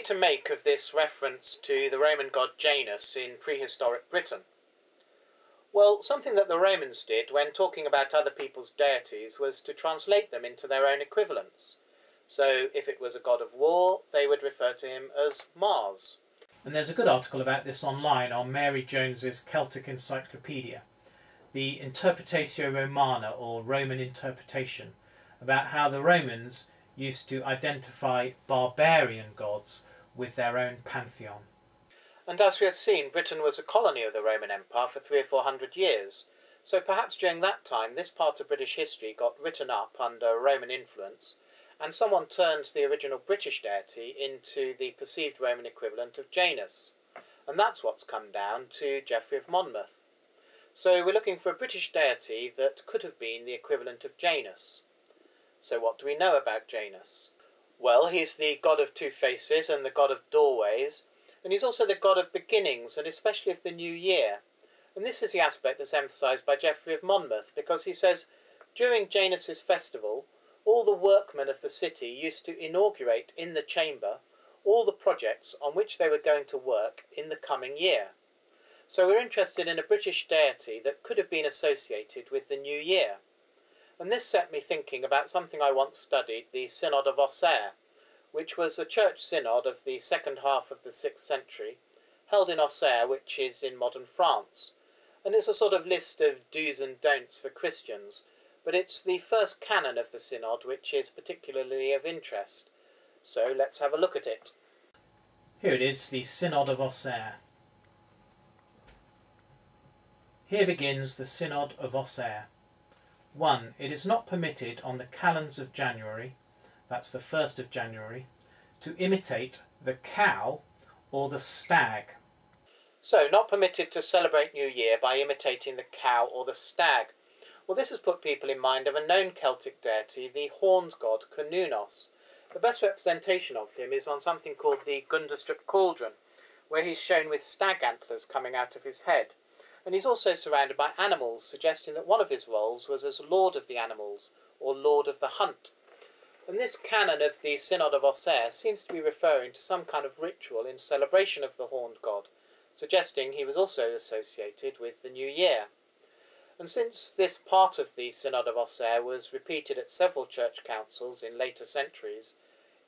to make of this reference to the Roman god Janus in prehistoric Britain? Well, something that the Romans did when talking about other people's deities was to translate them into their own equivalents. So if it was a god of war, they would refer to him as Mars. And there's a good article about this online on Mary Jones's Celtic Encyclopedia, the Interpretatio Romana, or Roman interpretation, about how the Romans used to identify barbarian gods with their own pantheon. And as we have seen, Britain was a colony of the Roman Empire for 300 or 400 years, so perhaps during that time this part of British history got written up under Roman influence, and someone turned the original British deity into the perceived Roman equivalent of Janus. And that's what's come down to Geoffrey of Monmouth. So we're looking for a British deity that could have been the equivalent of Janus. So what do we know about Janus? Well, he's the god of two faces and the god of doorways, and he's also the god of beginnings, and especially of the new year. And this is the aspect that's emphasised by Geoffrey of Monmouth, because he says, during Janus's festival, all the workmen of the city used to inaugurate in the chamber all the projects on which they were going to work in the coming year. So we're interested in a British deity that could have been associated with the new year. And this set me thinking about something I once studied, the Synod of Auxerre, which was a church synod of the second half of the 6th century, held in Auxerre, which is in modern France. And it's a sort of list of do's and don'ts for Christians, but it's the first canon of the synod which is particularly of interest. So let's have a look at it. Here it is, the Synod of Auxerre. Here begins the Synod of Auxerre. 1. It is not permitted on the calends of January, that's the 1st of January, to imitate the cow or the stag. So, not permitted to celebrate New Year by imitating the cow or the stag. Well, this has put people in mind of a known Celtic deity, the horned god Cernunnos. The best representation of him is on something called the Gundestrup cauldron, where he's shown with stag antlers coming out of his head. And he's also surrounded by animals, suggesting that one of his roles was as Lord of the Animals, or Lord of the Hunt. And this canon of the Synod of Auxerre seems to be referring to some kind of ritual in celebration of the horned god, suggesting he was also associated with the new year. And since this part of the Synod of Auxerre was repeated at several church councils in later centuries,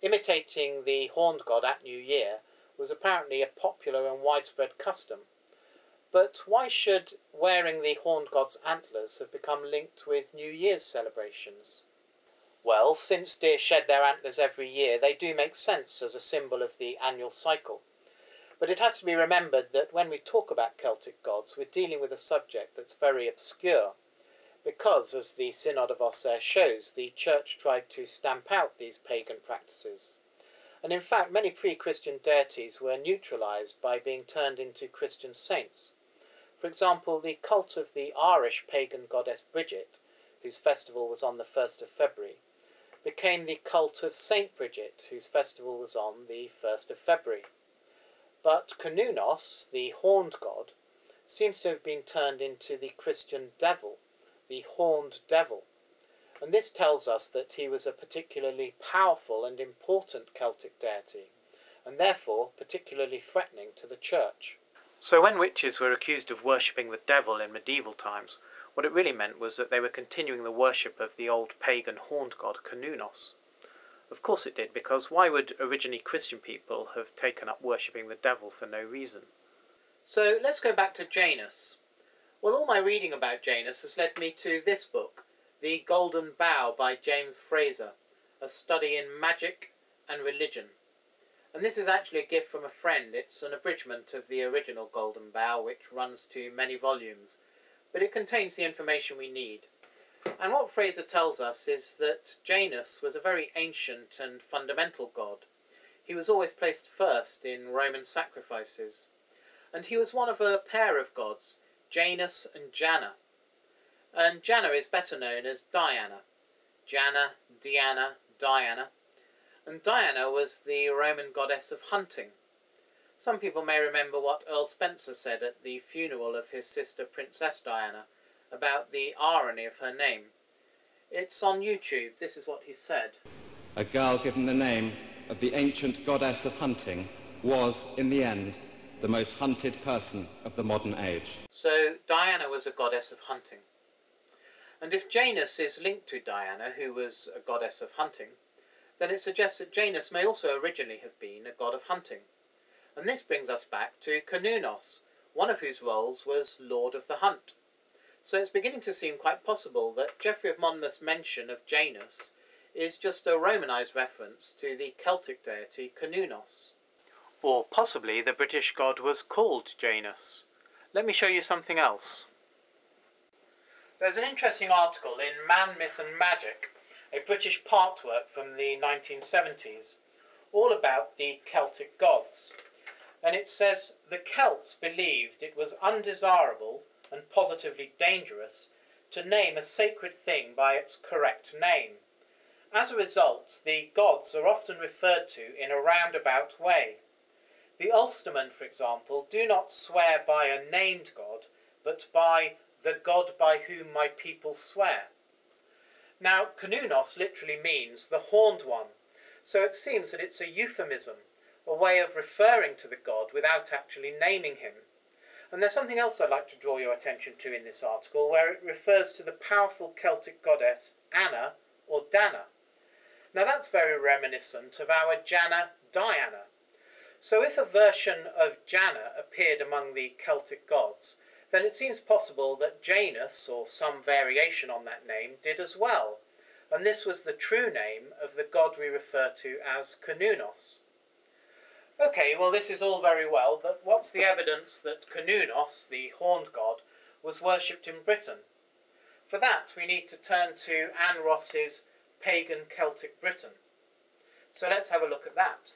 imitating the horned god at New Year was apparently a popular and widespread custom. But why should wearing the horned god's antlers have become linked with New Year's celebrations? Well, since deer shed their antlers every year, they do make sense as a symbol of the annual cycle. But it has to be remembered that when we talk about Celtic gods, we're dealing with a subject that's very obscure, because, as the Synod of Auxerre shows, the Church tried to stamp out these pagan practices. And in fact, many pre-Christian deities were neutralised by being turned into Christian saints. For example, the cult of the Irish pagan goddess Bridget, whose festival was on the 1st of February, became the cult of Saint Bridget, whose festival was on the 1st of February. But Cernunnos, the horned god, seems to have been turned into the Christian devil, the horned devil. And this tells us that he was a particularly powerful and important Celtic deity, and therefore particularly threatening to the Church. So when witches were accused of worshipping the devil in medieval times, what it really meant was that they were continuing the worship of the old pagan horned god Cernunnos. Of course it did, because why would originally Christian people have taken up worshipping the devil for no reason? So let's go back to Janus. Well, all my reading about Janus has led me to this book, The Golden Bough by James Fraser, a study in magic and religion. And this is actually a gift from a friend. It's an abridgment of the original Golden Bough, which runs to many volumes, but it contains the information we need. And what Fraser tells us is that Janus was a very ancient and fundamental god. He was always placed first in Roman sacrifices. And he was one of a pair of gods, Janus and Janna. And Janna is better known as Diana. Janna, Diana, Diana. And Diana was the Roman goddess of hunting. Some people may remember what Earl Spencer said at the funeral of his sister Princess Diana about the irony of her name. It's on YouTube. This is what he said. A girl given the name of the ancient goddess of hunting, was, in the end, the most hunted person of the modern age. So Diana was a goddess of hunting. And if Janus is linked to Diana, who was a goddess of hunting, then it suggests that Janus may also originally have been a god of hunting. And this brings us back to Cernunnos, one of whose roles was Lord of the Hunt. So it's beginning to seem quite possible that Geoffrey of Monmouth's mention of Janus is just a Romanised reference to the Celtic deity Cernunnos. Or possibly the British god was called Janus. Let me show you something else. There's an interesting article in Man, Myth and Magic, a British part work from the 1970s, all about the Celtic gods. And it says, the Celts believed it was undesirable and positively dangerous to name a sacred thing by its correct name. As a result, the gods are often referred to in a roundabout way. The Ulstermen, for example, do not swear by a named god, but by the god by whom my people swear. Now, Cernunnos literally means the horned one, so it seems that it's a euphemism, a way of referring to the god without actually naming him. And there's something else I'd like to draw your attention to in this article, where it refers to the powerful Celtic goddess Anna, or Dana. Now that's very reminiscent of our Jana, Diana. So if a version of Jana appeared among the Celtic gods, then it seems possible that Janus, or some variation on that name, did as well. And this was the true name of the god we refer to as Cernunnos. Okay, well this is all very well, but what's the evidence that Cernunnos, the horned god, was worshipped in Britain? For that we need to turn to Anne Ross's Pagan Celtic Britain. So let's have a look at that.